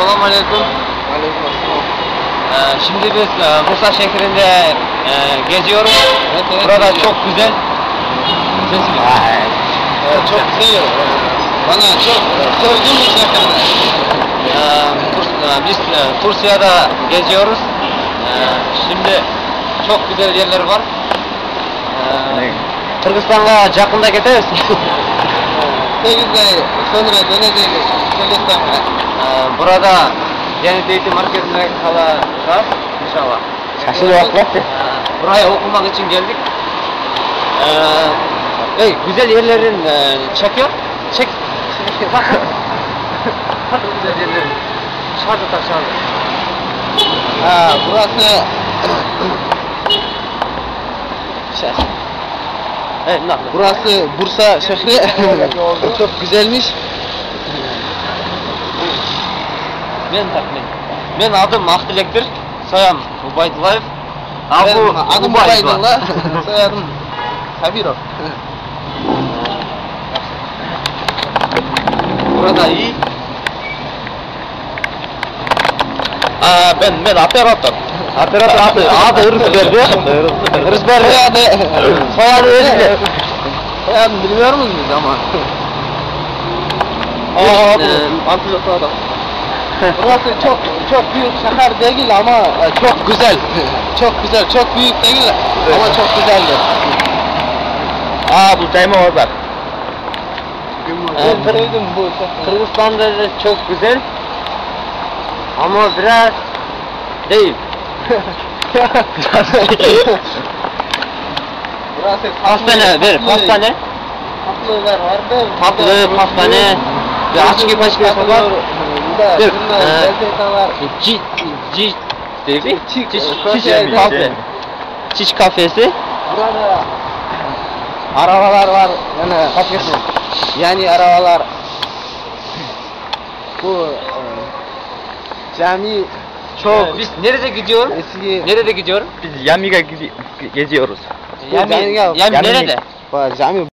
Selamünaleyküm. Aleykümselam. Şimdi biz Bursa şehrinde geziyoruz. Evet, Burada geziyoruz. çok güzel. Çok güzel. Bana çok sevdiğim bir şehir. Biz Tursya'da geziyoruz. Şimdi çok güzel yerler var. Kırgızistan'a yakında gideriz. 8 ay sonra döneceğiz Kırgızistan'a. Burada Cennet Eğitim Merkezi'ne kalacağız inşallah. Şaşırıyor. Buraya okumak için geldik. Güzel yerlerin çekiyor. Çek. Bak. Bak güzel yerlerin. Şarjı tak şarjı. Burası Evet, burası Bursa şehri. Çok güzelmiş. Ben adım Ahdilek'tir. Soyam Ubaydullayev. Benim adım Ubaydullah. Soyadım Habirov. Burada iyi. Ben operatör. Operatör adı Hırs verdi. Hırs verdi. Soyadı öyle. Soyadım bilmiyor musunuz ama? Antilopa'da. Burası çok büyük şehir değil ama çok güzel. Çok güzel, çok büyük değil ama çok güzeldir. Bu çayma orada. Ben sevdim bu şehri. Kırgızistan'da da çok güzel. Ama biraz değil. Burası Pastane ver, pastane. Tatlılar vardı. Tatlı, pastane. Ve açık başka var. Dur. Çiç kafesi. Burada arabalar var. Yani arabalar. Bu cami çok Biz nerede gidiyoruz? eski. Nerede gidiyoruz? Biz Yamiga geziyoruz. Yami nerede? Cami